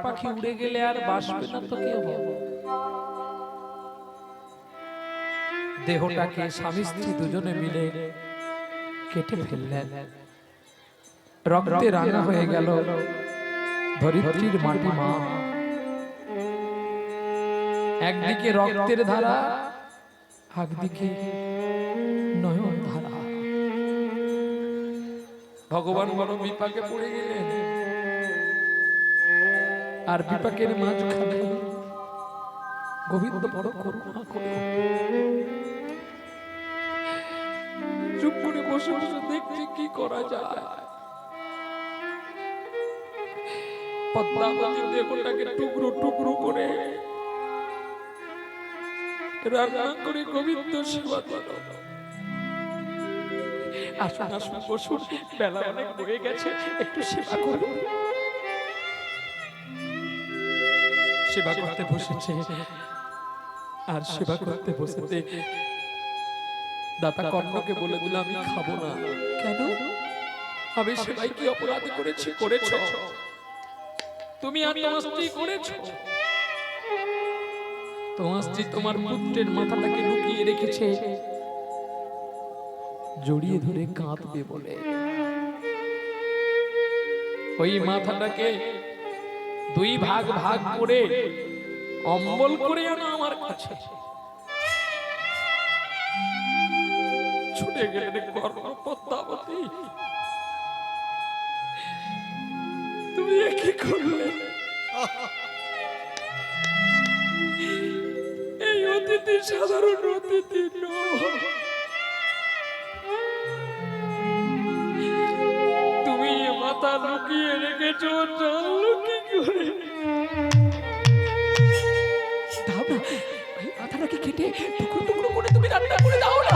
পাখি উড়ে গেলে আর বাসবে না তো কেউ। দেহটাকে স্বামী স্ত্রী দুজনে মিলে কেটে ফেললেন। রক্তে রাঙা হয়ে গেল ধরিত্রীর মাটি মা। একদিকে রক্তের ধারা, একদিকে নয়ন ধারা। ভগবান বড় বিপাকে পড়ে গেলেন। আর বিপাকের মাঝখানে গোবিন্দ বড় করুণা করে চুপ করে বসে বসে দেখছে কি করা যায়। পদ্মাবতীর দেহটাকে টুকরো টুকরো করে রান্না করে গোবিন্দ সেবা দিল। আসুন আসুন বসুন, বেলা অনেক হয়ে গেছে, একটু সেবা করুন। সেবা করতে বসেছে, আর সেবা করতে বসেতে দাতা কর্ণকে বলে দিল আমি খাবো না। কেন? আমি সেবাই কি অপরাধ করেছি? করেছ তুমি, আর তোমার স্ত্রী করেছ। তোমার স্ত্রী তোমার পুত্রের মাথাটাকে লুকিয়ে রেখেছে, জড়িয়ে ধরে কাঁদবে বলে। ওই মাথাটাকে দুই ভাগ ভাগ করে অম্বল করে আনো আমার কাছে। ছুটে গেলেন কর্ণ। পদ্মাবতী, তুমি কি করলে? এই অতিথি সাধারণ অতিথি নয়, তুমি মাথা লুকিয়ে রেখেছো, জানলো কি করে? দাও না, এই মাথাটাকে কেটে টুকরো টুকরো করে তুমি রান্না করে দাও না।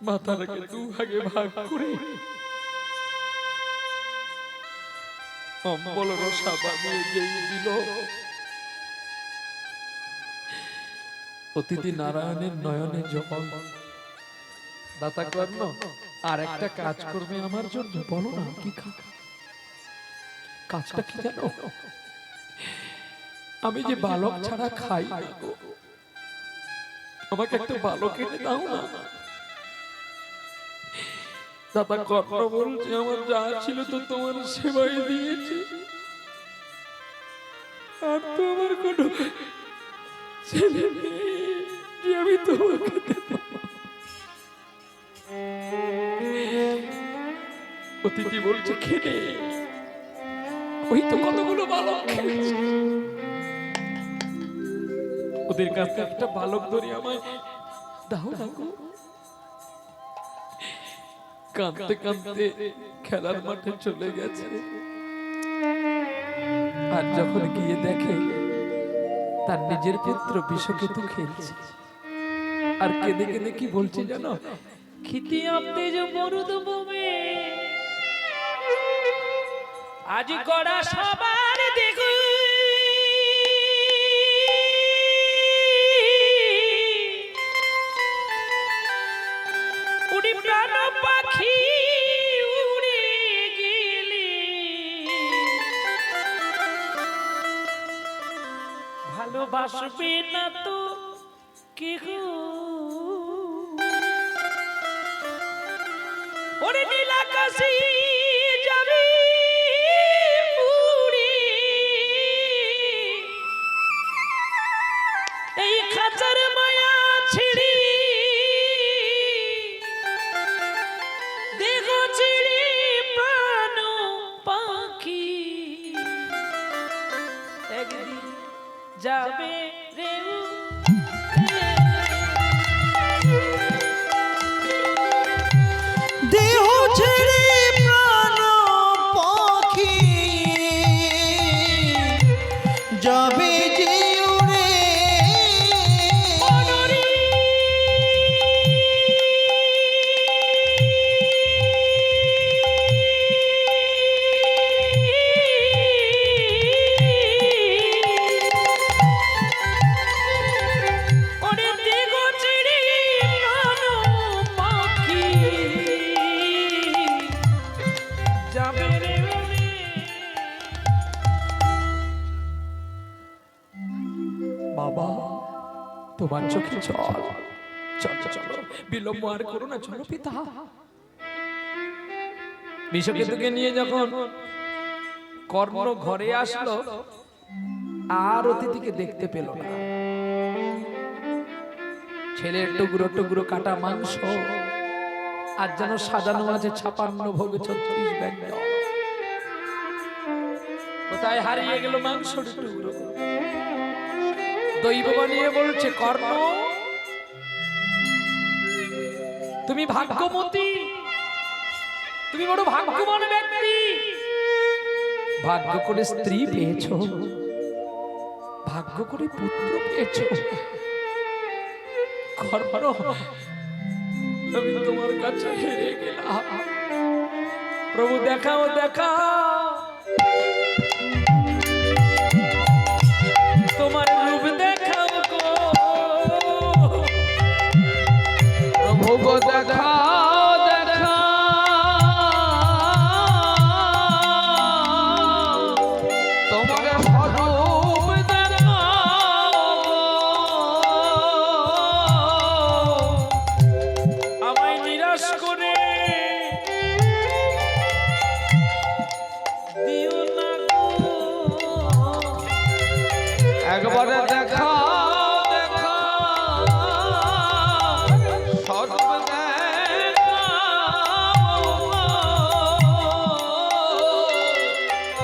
মাথাটাকে দু ভাগে ভাগ করে অম্বল রসা বানিয়ে যেই দিল, অতিথি নারায়ণের নয়নে জল। দাতা কর্ণ, আর একটা কাজ করবে আমার জন্য? বলো না, কি কাজটা কি জানো? আমি যে বালক ছাড়া খাই না গো, আমাকে একটা বালক এনে দাও না। দাতা কর্ণ বলছে আমার যা ছিল তো তোমার সেবাই দিয়েছি, আর তো আমার কোনো ছেলে নেই যে আমি তোমাকে দেব। অতিথি বলছে খেলে, ওই তো কতগুলো বালক খেয়েছে, ওদের কাছে একটা বালক ধরে আমায় দাও না গো। কাঁদতে কাঁদতে খেলার মাঠে চলে গেছে। আর যখন গিয়ে দেখে তার নিজের পুত্র বিষকেতু খেলছে, আর কেঁদে কেঁদে কি বলছে জানো? খিতি আপনি যে মরুদ বোমে আজ গড়া সবার দেখো, উড়ি প্রাণ পাখি উড়ে গেলি, ভালোবাসবে না তো কেহ। ওরে নীলাকাশী যাবি উড়ে, এই খাঁচার মায়া ছিড়ি দেহ ছিড়ি প্রাণ পাখি, একদিন যাবে রে। দেহ ছেড়ে প্রাণ পাখি যাবে যে উড়ে, যাবে রে বলে। বাবা তোমার চোখে জল, চলো চলো বিলম্ব আর করো না, চলো পিতা। বিষকেতুকে নিয়ে যখন কর্ণ ঘরে আসলো আর অতিথিকে দেখতে পেল না। ছেলের টুকরো টুকরো কাটা মাংস আর যেন সাজানো আছে 56 ভোগ 36 ব্যঞ্জন। কোথায় হারিয়ে গেল মাংস টুকরো? দৈব বানিয়ে বলছে কর্ণ তুমি ভাগ্যবতী, তুমি বড় ভাগ্যবান ব্যক্তি, ভাগ্য করে স্ত্রী পেয়েছো, ভাগ্য করে পুত্র পেয়েছো। কর্ণ আমি তোমার কাছে হেরে গেলাম, প্রভু দেখাও দেখাও তোমার রূপ দেখাও গো প্রভু গো, দেখাও দেখাও তোমার স্বরূপ দেখাও গো। আমায় নিরাশ করে দিও না গো, একবারে দেখাও দেখাও স্বরূপ দেখাও।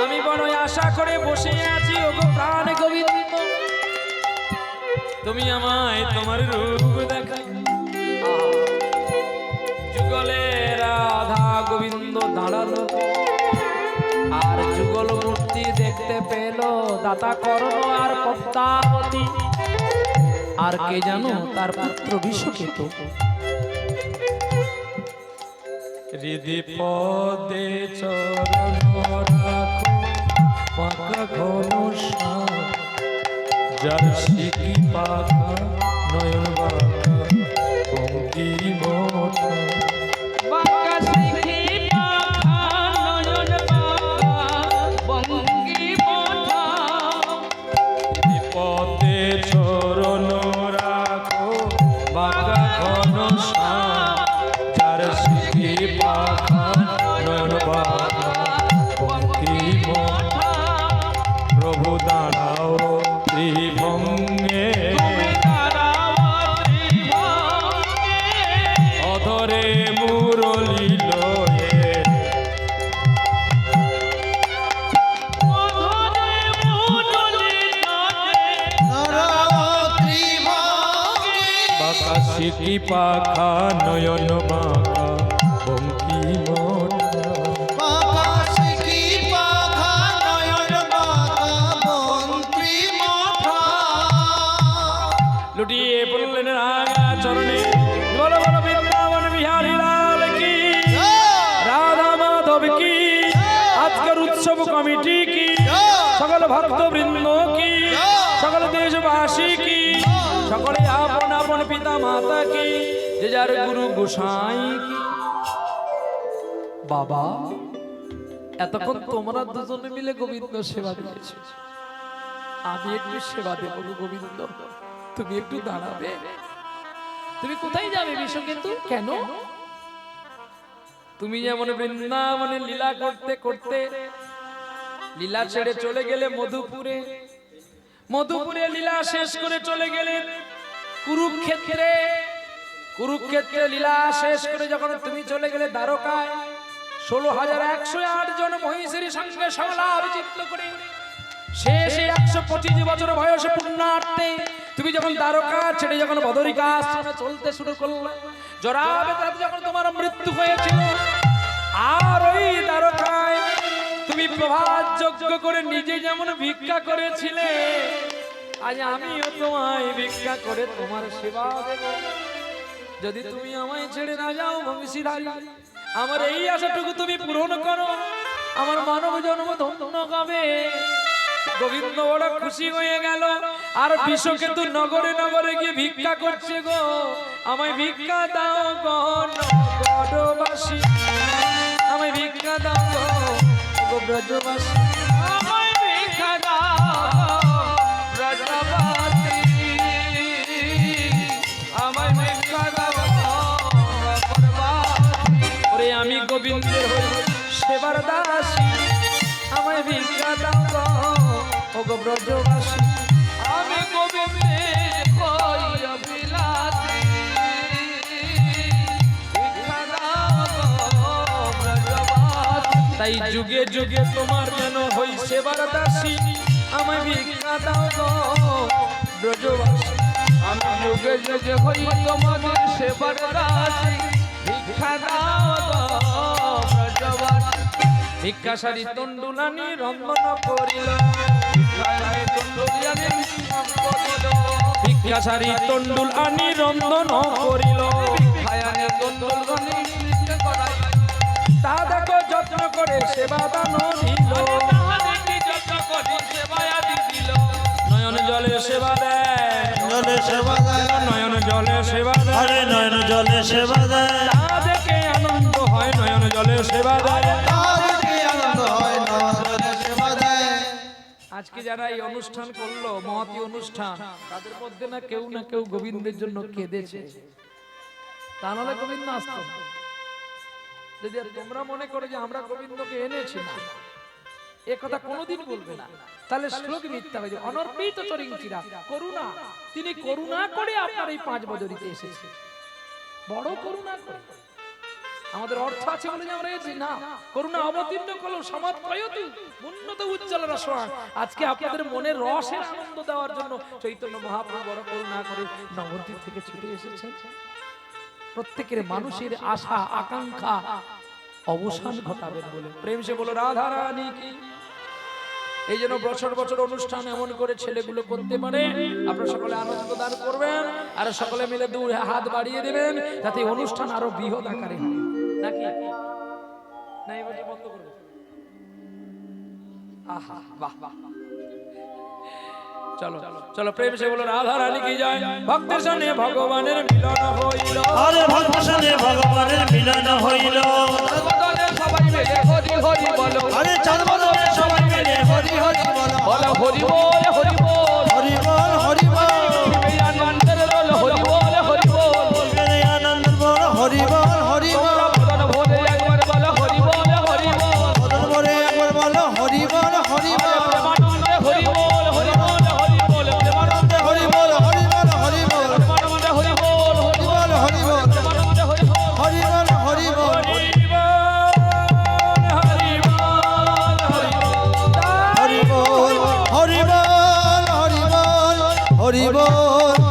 আমি বড় আশা করে বসে আছি ওগো প্রাণ গোবিন্দ, তুমি আমায় তোমার রূপ দেখাও। যুগলে রাধা গোবিন্দ দাঁড়ালো আর যুগল মূর্তি দেখতে পেল দাতা কর্ণ আর পদ্মাবতী আর কে জানো তার পুত্র বিষকেতু। হৃদি পদে চরণ রাখো পাকা ঘনশ্যাম, যার শিকি পাখা নয়ন বাঁকা পঙ্কি মোটা। বাঁকা শিখি পাখা নয়ন বাঁকা পঙ্কি মোটা। পদে চরণ রাখো বাঁকা ঘনশ্যাম, যার শিখি পাখা নয়ন বাঁকা পঙ্কি মোটা। প্রভু দাঁড়াও ত্রিভঙ্গে, অধরে মুরলি লয়ে, বাঁকা শিখি পাখা নয়ন বাঁকা পঙ্কি মোটা। লুটিয়ে পড়লেন রাঙা চরণে, বলো বলো বৃন্দাবন বিহারী লাল কি, রাধা মাধব কি, আজকের উৎসব কমিটি কি, সকল ভক্ত বৃন্দ কি, সকল দেশবাসী কি, সকলে আপন আপন পিতা মাতা কি, যে যার গুরু গোসাই কি। বাবা এতক্ষণ তোমরা দুজনে মিলে গোবিন্দ সেবা দিয়েছো, আমি একটু সেবা দেব গোবিন্দ, তুমি একটু দাঁড়াবে। তুমি কোথায় যাবে বিষকেতু? কেন? তুমি যেমন বৃন্দাবনে লীলা করতে করতে লীলা ছেড়ে চলে গেলে মধুপুরে, মধুপুরে লীলা শেষ করে চলে গেলেন কুরুক্ষেত্রে, কুরুক্ষেত্রে লীলা শেষ করে যখন তুমি চলে গেলে দ্বারকায় 16,108 জন মহিষীর সঙ্গে সংলাপ চিত্ত করে শেষে 125 বছর বয়সে পুণ্যার্থে তুমি যখন দ্বারকা ছেড়ে যখন বদরিকা আশ্রমে চলতে শুরু করলে, জরাবেদাতে যখন তোমার মৃত্যু হয়েছিল, আর ওই দ্বারকায় তুমি প্রভাত যজ্ঞ করে নিজে যেমন ভিক্ষা করেছিলে, আজ আমিও তোমায় ভিক্ষা করে তোমার সেবা দেব। যদি তুমি আমায় ছেড়ে না যাও বংশীধারী, আমার এই আশাটুকু তুমি পূরণ করো, আমার মানব জন্ম ধন্য হবে। গোবিন্দ বড় খুশি হয়ে গেল, আর বিষকেতু নগরে নগরে গিয়ে ভিক্ষা করছে গো, আমায় ভিক্ষা দাও গো নগরবাসী, আমায় ভিক্ষা দাও গো ব্রজবাসী আমায় ভিক্ষা দাও ব্রজবাসী, আমায় ভিক্ষা দাও ব্রজবাসী। ওরে আমি গোবিন্দের হই সেবার দাসী, আমায় ভিক্ষা দাও গো ও গো ব্রজবাসী। আমি গোবিন্দের হই অভিলাষী, ভিক্ষা দাও ব্রজবাসী। তাই যুগে যুগে তোমার যেন হই সেবার দাসী, আমায় ভিক্ষা দাও গো ব্রজবাসী। আমি যুগে যুগে হই তোমাদের সেবার দাসী, ভিক্ষা দাও ব্রজবাসী। ভিক্ষাসারী তন্ডুলানি রন্ধন করিল, ভিক্ষায় তন্ডুলিয়ানি নাম করিল, ভিক্ষাসারী তন্ডুল আনি রন্ধন করিল। ভিক্ষায়ানি তন্ডুলগণি নৃত্য করাই, তা দেখো যত্ন করে সেবা দান দিল, তাহাদেরকে যত্ন করি সেবায়াদি দিল। নয়ন জলে সেবা দেয়, জলে সেবা দেয়, নয়ন জলে সেবা দেয়, আরে নয়ন জলে সেবা দেয়, তা দেখে আনন্দ হয় নয়ন জলে সেবা দেয়। তার কি আনন্দ হয়, নয়ন জলে সেবা দেয়। আজকে যারা এই অনুষ্ঠান করলো মহতী অনুষ্ঠান, তাদের মধ্যে না কেউ গোবিন্দের জন্য কেঁদেছে, তা নাহলে গোবিন্দ আসতো না। যদি আর তোমরা মনে করো যে আমরা গোবিন্দকে এনেছি না, এ কথা কোনোদিন বলবে না, তাহলে শ্লোক মিথ্যা হয়ে যাবে। অনর্পিত চরিঞ্চিরা করুণা, তিনি করুণা করে আপনার এই 5 বদরিতে এসেছে, বড় করুণা করে। আমাদের অর্থ আছে বলে যে আমরা এসেছি না, করুণা অবতীর্ণ করলো সমাজ প্রয়তি উন্নত উজ্জ্বল রসমান। আজকে আপনাদের মনের রসের আনন্দ দেওয়ার জন্য চৈতন্য মহাপ্রভু বড় করুণা করে নবদ্বীপ থেকে ছুটে এসেছেন। প্রত্যেকের মানুষের আশা আকাঙ্ক্ষা অবসান ঘটাবেন বলে প্রেম সে বলো রাধা রানী কি। এই জন্য বছর বছর অনুষ্ঠান এমন করে ছেলেগুলো করতে পারে। আপনারা সকলে আনন্দ দান করবেন আর সকলে মিলে 2 হাত বাড়িয়ে দেবেন, যাতে অনুষ্ঠান আরো বৃহৎ আকারে হয়, নাকি না? এবার বন্ধ করবো। আহা বাহ বাহ, চলো চলো প্রেম সে বলো রাধা রানী কি জয়। ভক্তের সঙ্গে ভগবানের মিলন হইল, আরে ভক্তের সঙ্গে ভগবানের মিলন হইল, বদলে সবাই মিলে হরি হরি বলো, আরে চাঁদ বদলে সবাই মিলে হরি হরি বলো, বলো হরি বল হরি বল, হরি বল হরি বল, এই আনন্দের রোল হরি বল হরি বল, এই আনন্দ বল হরি বল হরি বল, বদন ভোলে একবার বলো হরি বল হরি বল, বদন বলে একবার বলো হরি বল হরি বল, প্রেমানন্দে হরি বল হরি বল হরি বল, প্রেমানন্দে হরি বল হরি বল হরি বল, প্রেমানন্দে হরি বল হরি বল হরি বল প্রেমানন্দে হরি বল হরি বল হরি বল, হরি বল হরি বল হরি বল হরি বল হরি বল হরি বল